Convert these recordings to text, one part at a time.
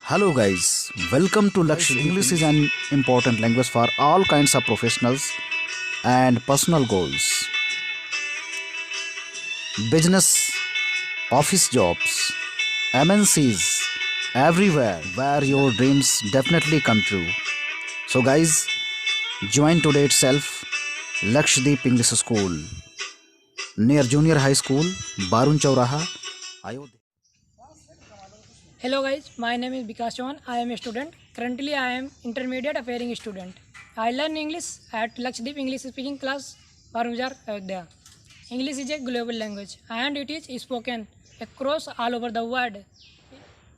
Hello guys, welcome to Lakshya. English is an important language for all kinds of professionals and personal goals. Business, office jobs, MNCs, everywhere where your dreams definitely come true. So guys, join today itself Lakshdeep English School near Junior High School, Barun Chauraha, Ayodhya. Hello guys, my name is Vikas Chauhan. I am a student. Currently I am intermediate appearing student. I learn English at Lakshdeep English speaking class, Parumjar, Ayodhya. English is a global language and it is spoken across all over the world.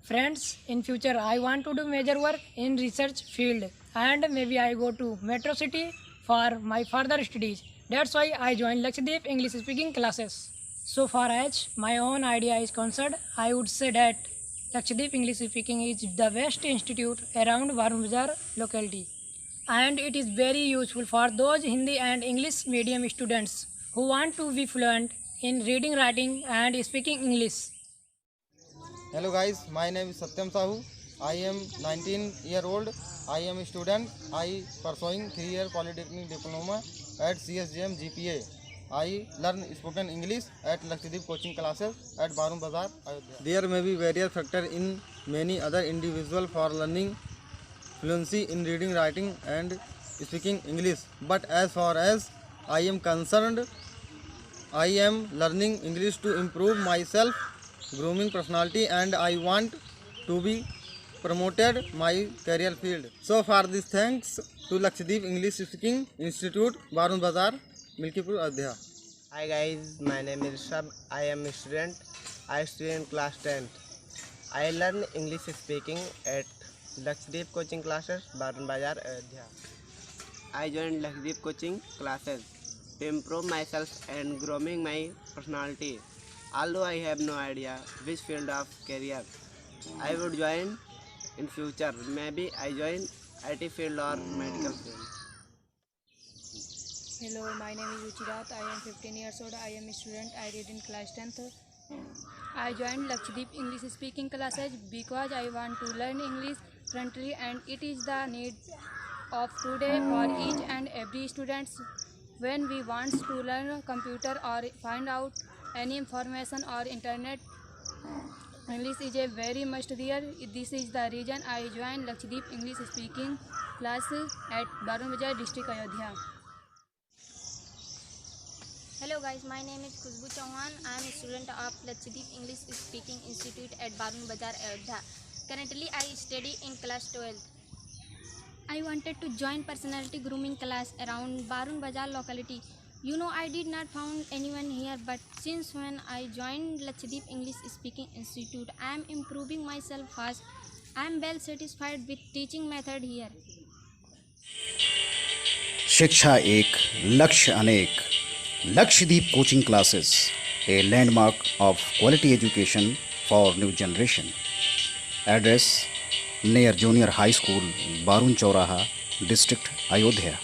Friends, in future I want to do major work in research field and maybe I go to Metro City for my further studies. That's why I joined Lakshdeep English speaking classes. So far as my own idea is concerned, I would say that Lakshdeep English Speaking is the best institute around Varun Bazar locality, and it is very useful for those Hindi and English medium students who want to be fluent in reading, writing, and speaking English. Hello guys, my name is Satyam Sahu. I am 19-year-old. I am a student. I pursuing 3-year polytechnic diploma at CSJM GPA. I learn spoken English at Lakshdeep coaching classes at Barun Bazar, Ayodhya. There may be various factors in many other individuals for learning fluency in reading, writing and speaking English. But as far as I am concerned, I am learning English to improve myself, grooming personality, and I want to be promoted my career field. So for this, thanks to Lakshdeep English Speaking Institute, Barun Bazar, Milkipur, Ayodhya. Hi guys, my name is Rishab. I am a student. I study in class 10th. I learn English speaking at Lakshdeep coaching classes, Barun Bazar, Ayodhya. I joined Lakshdeep coaching classes to improve myself and grooming my personality. Although I have no idea which field of career I would join in future, maybe I join IT field or medical field. Hello, my name is Ruchirat. I am 15 years old. I am a student. I read in class 10th. I joined Lakshdeep English speaking classes because I want to learn English fluently and it is the need of today for each and every student. When we want to learn computer or find out any information or internet, English is a very must there. This is the reason I joined Lakshdeep English speaking classes at Barun Bazar district, Ayodhya. Hello guys, my name is Khushbu Chauhan. I am a student of Lakshdeep English Speaking Institute at Barun Bazar, Ayodhya. Currently, I study in class 12. I wanted to join personality grooming class around Barun Bazar locality. You know, I did not found anyone here, but since when I joined Lakshdeep English Speaking Institute, I am improving myself fast. I am well satisfied with teaching method here. शिक्षा एक लक्ष्य अनेक Lakshdeep coaching classes, a landmark of quality education for new generation. Address near Junior High School, Barun Chauraha, District, Ayodhya.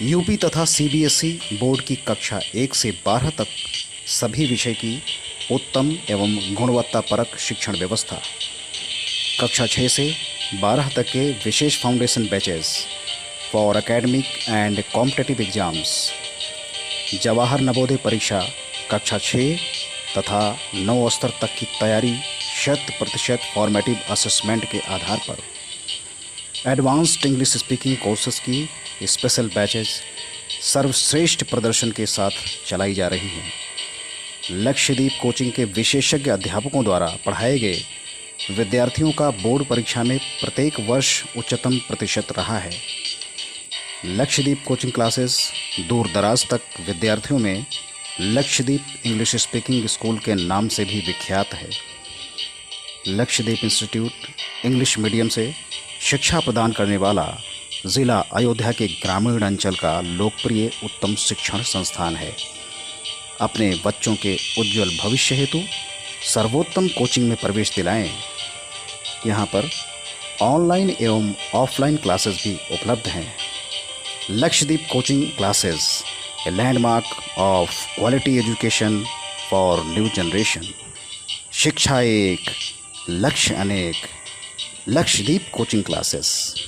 UP तथा CBSE board की कक्षा 1 से 12 तक सभी विषय की उत्तम एवं गुणवत्तापरक शिक्षण व्यवस्था। कक्षा 6 से 12 तक के विशेष foundation batches for academic and competitive exams. Jawahar Navodaya परीक्षा कक्षा 6 तथा 9 स्तर तक की तैयारी 100% फॉर्मेटिव असेसमेंट के आधार पर। एडवांस्ड इंग्लिश स्पीकिंग कोर्सेज की स्पेशल बैचेज सर्वश्रेष्ठ प्रदर्शन के साथ चलाई जा रही हैं। लक्षद्वीप कोचिंग के विशेषज्ञ अध्यापकों द्वारा पढ़ाए गए विद्यार्थियों का बोर्ड परीक्षा में प्रत्येक वर्ष उच्चतम प्रतिशत रहा है। लक्षद्वीप कोचिंग क्लासेस दूर दराज तक विद्यार्थियों में लक्षद्वीप इंग्लिश स्पीकिंग स्कूल के नाम से भी विख्यात है। लक्षद्वीप इंस्टीट्यूट इंग्लिश मीडियम से शिक्षा प्रदान करने वाला ज़िला अयोध्या के ग्रामीण अंचल का लोकप्रिय उत्तम शिक्षण संस्थान है। अपने बच्चों के उज्जवल भविष्य हेतु सर्वोत्तम कोचिंग में प्रवेश दिलाएं। यहाँ पर ऑनलाइन एवं ऑफलाइन क्लासेस भी उपलब्ध हैं। Lakshadweep coaching classes, a landmark of quality education for new generation. शिक्षा एक, लक्ष्य अनेक। Lakshdeep Coaching Classes.